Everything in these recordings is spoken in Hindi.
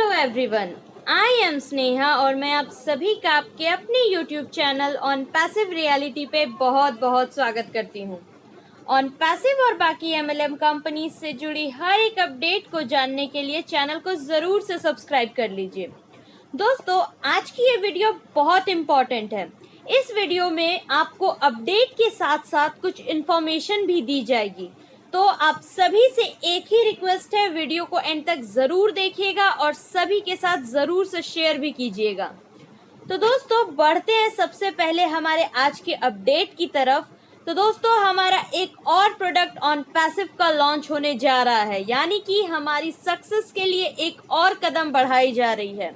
Hello everyone, I am Sneha और मैं आप सभी का आपके अपने YouTube channel on passive reality पे बहुत बहुत स्वागत करती हूँ। ऑन पैसिव और बाकी एमएलएम कंपनी से जुड़ी हर एक अपडेट को जानने के लिए चैनल को ज़रूर से सब्सक्राइब कर लीजिए। दोस्तों, आज की ये वीडियो बहुत इम्पॉर्टेंट है। इस वीडियो में आपको अपडेट के साथ साथ कुछ इन्फॉर्मेशन भी दी जाएगी, तो आप सभी से एक ही रिक्वेस्ट है, वीडियो को एंड तक जरूर देखिएगा और सभी के साथ जरूर से शेयर भी कीजिएगा। तो दोस्तों, बढ़ते हैं सबसे पहले हमारे आज के अपडेट की तरफ। तो दोस्तों, हमारा एक और प्रोडक्ट ऑन पैसिव का लॉन्च होने जा रहा है, यानी कि हमारी सक्सेस के लिए एक और कदम बढ़ाई जा रही है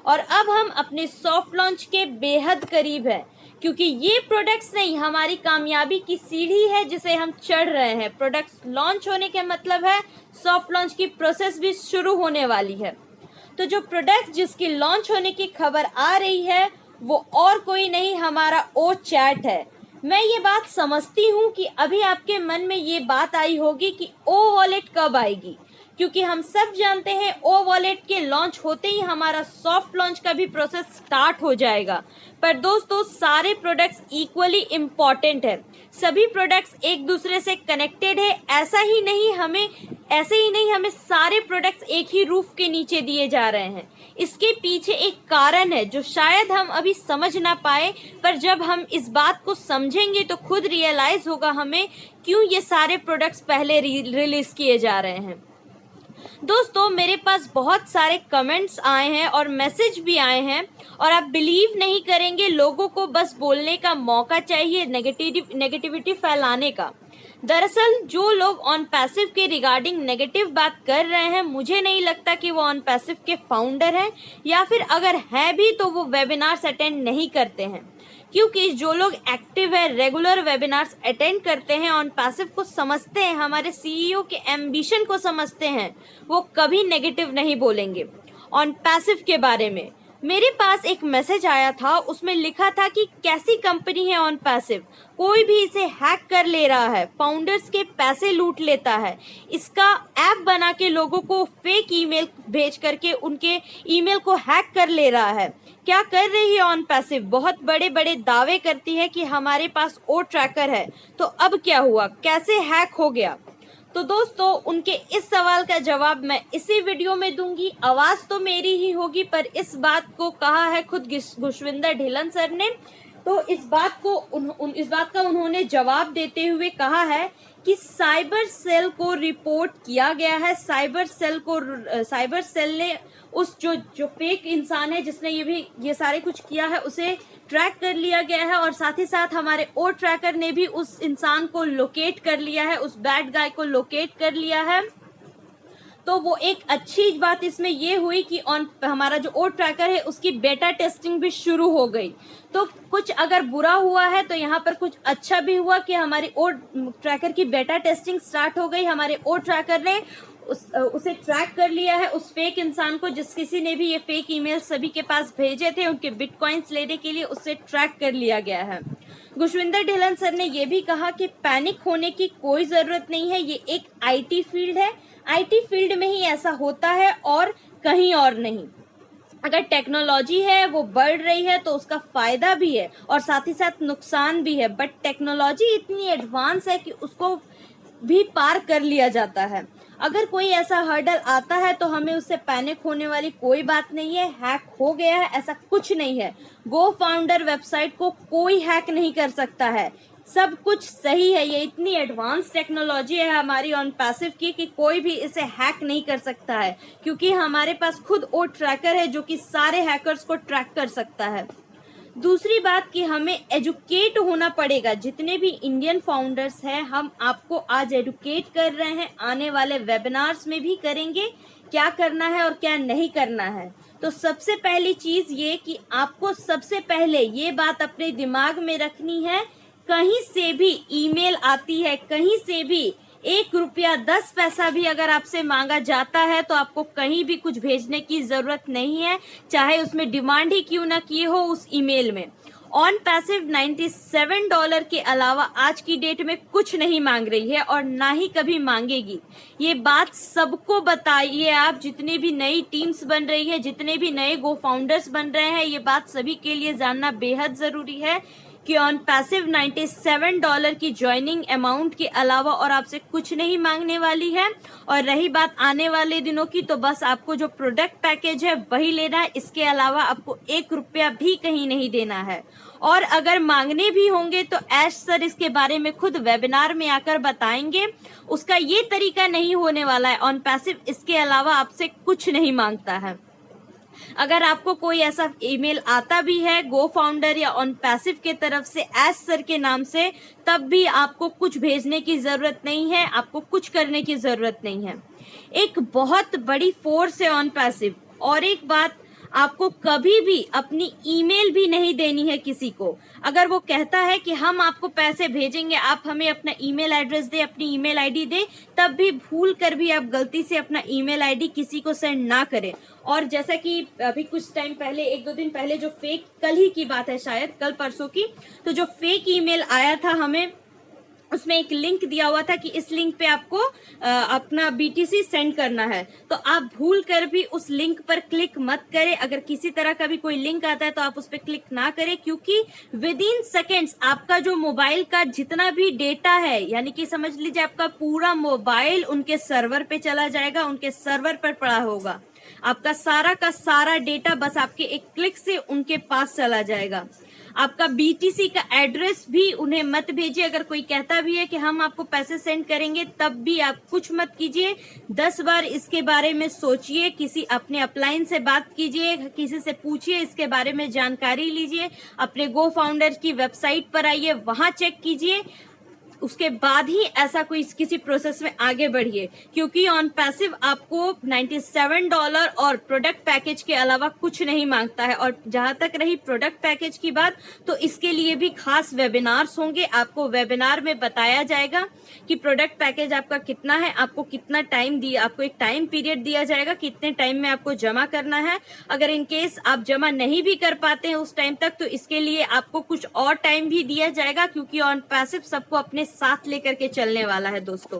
और अब हम अपने सॉफ्ट लॉन्च के बेहद करीब है, क्योंकि ये प्रोडक्ट्स नहीं, हमारी कामयाबी की सीढ़ी है जिसे हम चढ़ रहे हैं। प्रोडक्ट्स लॉन्च होने के मतलब है सॉफ्ट लॉन्च की प्रोसेस भी शुरू होने वाली है। तो जो प्रोडक्ट जिसकी लॉन्च होने की खबर आ रही है वो और कोई नहीं, हमारा ओ चैट है। मैं ये बात समझती हूँ कि अभी आपके मन में ये बात आई होगी कि ओ वॉलेट कब आएगी, क्योंकि हम सब जानते हैं ओ वॉलेट के लॉन्च होते ही हमारा सॉफ्ट लॉन्च का भी प्रोसेस स्टार्ट हो जाएगा। पर दोस्तों, सारे प्रोडक्ट्स इक्वली इम्पॉर्टेंट है, सभी प्रोडक्ट्स एक दूसरे से कनेक्टेड है। ऐसे ही नहीं हमें सारे प्रोडक्ट्स एक ही रूफ के नीचे दिए जा रहे हैं। इसके पीछे एक कारण है जो शायद हम अभी समझ ना पाए, पर जब हम इस बात को समझेंगे तो खुद रियलाइज होगा हमें क्यों ये सारे प्रोडक्ट्स पहले रिलीज किए जा रहे हैं। दोस्तों, मेरे पास बहुत सारे कमेंट्स आए हैं और मैसेज भी आए हैं और आप बिलीव नहीं करेंगे, लोगों को बस बोलने का मौका चाहिए नेगेटिविटी फैलाने का। दरअसल जो लोग ऑन पैसिव के रिगार्डिंग नेगेटिव बात कर रहे हैं, मुझे नहीं लगता कि वो ऑन पैसिव के फाउंडर हैं, या फिर अगर है भी तो वो वेबिनार्स अटेंड नहीं करते हैं, क्योंकि जो लोग एक्टिव है, रेगुलर वेबिनार्स अटेंड करते हैं, ऑन पैसिव को समझते हैं, हमारे सीईओ के एम्बिशन को समझते हैं, वो कभी नेगेटिव नहीं बोलेंगे। ऑन पैसिव के बारे में मेरे पास एक मैसेज आया था, उसमें लिखा था कि कैसी कंपनी है ऑन पैसिव, कोई भी इसे हैक कर ले रहा है, फाउंडर्स के पैसे लूट लेता है, इसका ऐप बना के लोगों को फेक ईमेल भेज करके उनके ईमेल को हैक कर ले रहा है। क्या कर रही है ऑन पैसिव? बहुत बड़े बड़े दावे करती है कि हमारे पास ओ ट्रैकर है, तो अब क्या हुआ, कैसे हैक हो गया? तो दोस्तों, उनके इस सवाल का जवाब मैं इसी वीडियो में दूंगी। आवाज तो मेरी ही होगी, पर इस बात को कहा है खुद गुशविंदर ढिल्लन सर ने। तो इस बात का उन्होंने जवाब देते हुए कहा है कि साइबर सेल को रिपोर्ट किया गया है। साइबर सेल ने उस जो फेक इंसान है जिसने ये सारे कुछ किया है, उसे ट्रैक कर लिया गया है और साथ ही साथ हमारे ओ ट्रैकर ने भी उस इंसान को लोकेट कर लिया है, उस बैड गाय को लोकेट कर लिया है। तो वो एक अच्छी बात इसमें ये हुई कि हमारा जो ओ ट्रैकर है उसकी बेटा टेस्टिंग भी शुरू हो गई। तो कुछ अगर बुरा हुआ है तो यहाँ पर कुछ अच्छा भी हुआ कि हमारी ओ ट्रैकर की बेटा टेस्टिंग स्टार्ट हो गई। हमारे ओ ट्रैकर ने उसे ट्रैक कर लिया है, उस फेक इंसान को, किसी ने भी ये फेक ईमेल सभी के पास भेजे थे उनके बिटकॉइंस लेने के लिए, उससे ट्रैक कर लिया गया है। गुशविंदर ढिल्लन सर ने ये भी कहा कि पैनिक होने की कोई जरूरत नहीं है, ये एक आईटी फील्ड है, आईटी फील्ड में ही ऐसा होता है और कहीं और नहीं। अगर टेक्नोलॉजी है वो बढ़ रही है तो उसका फायदा भी है और साथ ही साथ नुकसान भी है, बट टेक्नोलॉजी इतनी एडवांस है कि उसको भी पार कर लिया जाता है। अगर कोई ऐसा हर्डल आता है तो हमें उससे पैनिक होने वाली कोई बात नहीं है। हैक हो गया है ऐसा कुछ नहीं है, गो फाउंडर वेबसाइट को कोई हैक नहीं कर सकता है, सब कुछ सही है। ये इतनी एडवांस टेक्नोलॉजी है हमारी ऑन पैसिव की कि कोई भी इसे हैक नहीं कर सकता है, क्योंकि हमारे पास खुद ओ ट्रैकर है जो कि सारे हैकर्स को ट्रैक कर सकता है। दूसरी बात कि हमें एजुकेट होना पड़ेगा। जितने भी इंडियन फाउंडर्स हैं, हम आपको आज एजुकेट कर रहे हैं, आने वाले वेबिनार्स में भी करेंगे क्या करना है और क्या नहीं करना है। तो सबसे पहली चीज ये कि आपको सबसे पहले ये बात अपने दिमाग में रखनी है, कहीं से भी ईमेल आती है, कहीं से भी 1 रुपया 10 पैसा भी अगर आपसे मांगा जाता है तो आपको कहीं भी कुछ भेजने की जरूरत नहीं है, चाहे उसमें डिमांड ही क्यों ना किए हो उस ईमेल में। ऑन पैसिव $97 के अलावा आज की डेट में कुछ नहीं मांग रही है और ना ही कभी मांगेगी। ये बात सबको बताइए आप, जितने भी नई टीम्स बन रही है, जितने भी नए गो फाउंडर्स बन रहे हैं, ये बात सभी के लिए जानना बेहद जरूरी है कि ऑन पैसिव $97 की ज्वाइनिंग अमाउंट के अलावा और आपसे कुछ नहीं मांगने वाली है। और रही बात आने वाले दिनों की, तो बस आपको जो प्रोडक्ट पैकेज है वही लेना है, इसके अलावा आपको 1 रुपया भी कहीं नहीं देना है। और अगर मांगने भी होंगे तो ऐश सर इसके बारे में खुद वेबिनार में आकर बताएंगे। उसका ये तरीका नहीं होने वाला है। ऑन पैसिव इसके अलावा आपसे कुछ नहीं मांगता है। अगर आपको कोई ऐसा ईमेल आता भी है गो फाउंडर या ऑन पैसिव के तरफ से ऐश सर के नाम से, तब भी आपको कुछ भेजने की जरूरत नहीं है, आपको कुछ करने की जरूरत नहीं है। एक बहुत बड़ी फोर्स है ऑन पैसिव। और एक बात, आपको कभी भी अपनी ईमेल भी नहीं देनी है किसी को। अगर वो कहता है कि हम आपको पैसे भेजेंगे, आप हमें अपना ईमेल एड्रेस दे, अपनी ईमेल आईडी दे, तब भी भूल कर भी आप गलती से अपना ईमेल आईडी किसी को सेंड ना करें। और जैसा कि अभी कुछ टाइम पहले, 1-2 दिन पहले, जो फेक, कल ही की बात है शायद, कल परसों की, तो जो फेक ईमेल आया था हमें, उसमें एक लिंक दिया हुआ था कि इस लिंक पे आपको अपना BTC सेंड करना है। तो आप भूल कर भी उस लिंक पर क्लिक मत करें। अगर किसी तरह का भी कोई लिंक आता है तो आप उस पर क्लिक ना करें, क्योंकि विद इन सेकेंड्स आपका जो मोबाइल का जितना भी डेटा है, यानी कि समझ लीजिए आपका पूरा मोबाइल उनके सर्वर पे चला जाएगा, उनके सर्वर पर पड़ा होगा। आपका सारा का सारा डेटा बस आपके एक क्लिक से उनके पास चला जाएगा। आपका BTC का एड्रेस भी उन्हें मत भेजिए। अगर कोई कहता भी है कि हम आपको पैसे सेंड करेंगे, तब भी आप कुछ मत कीजिए। 10 बार इसके बारे में सोचिए, किसी अपने अपलाइन से बात कीजिए, किसी से पूछिए, इसके बारे में जानकारी लीजिए, अपने गो फाउंडर की वेबसाइट पर आइए, वहां चेक कीजिए, उसके बाद ही ऐसा कोई किसी प्रोसेस में आगे बढ़िए। क्योंकि ऑन पैसिव आपको $97 और प्रोडक्ट पैकेज के अलावा कुछ नहीं मांगता है। और जहां तक रही प्रोडक्ट पैकेज की बात, तो इसके लिए भी खास वेबिनार्स होंगे। आपको वेबिनार में बताया जाएगा कि प्रोडक्ट पैकेज आपका कितना है, आपको कितना टाइम दिया, आपको एक टाइम पीरियड दिया जाएगा, कितने टाइम में आपको जमा करना है। अगर इन केस आप जमा नहीं भी कर पाते हैं उस टाइम तक, तो इसके लिए आपको कुछ और टाइम भी दिया जाएगा, क्योंकि ऑन पैसिव सबको अपने साथ लेकर के चलने वाला है दोस्तों।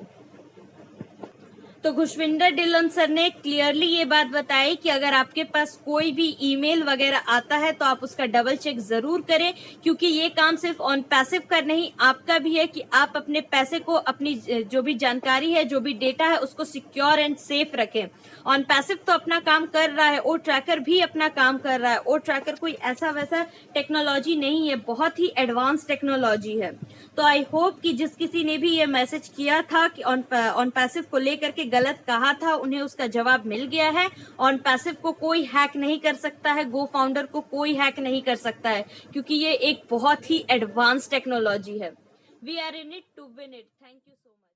तो खुशविंदर डिलन सर ने क्लियरली ये बात बताई कि अगर आपके पास कोई भी ईमेल वगैरह आता है तो आप उसका डबल चेक जरूर करें, क्योंकि ये काम सिर्फ ऑन पैसिव का नहीं, आपका भी है कि आप अपने पैसे को, अपनी जो भी जानकारी है, जो भी डेटा है, उसको सिक्योर एंड सेफ रखें। ऑन पैसिव तो अपना काम कर रहा है, ओ ट्रैकर भी अपना काम कर रहा है। ओ ट्रैकर कोई ऐसा वैसा टेक्नोलॉजी नहीं है, बहुत ही एडवांस टेक्नोलॉजी है। तो आई होप कि जिस किसी ने भी ये मैसेज किया था कि ऑन पैसिव को लेकर के गलत कहा था, उन्हें उसका जवाब मिल गया है। ऑन पैसिव को कोई हैक नहीं कर सकता है, गो फाउंडर को कोई हैक नहीं कर सकता है, क्योंकि ये एक बहुत ही एडवांस टेक्नोलॉजी है। We are in it to win it. Thank you so much.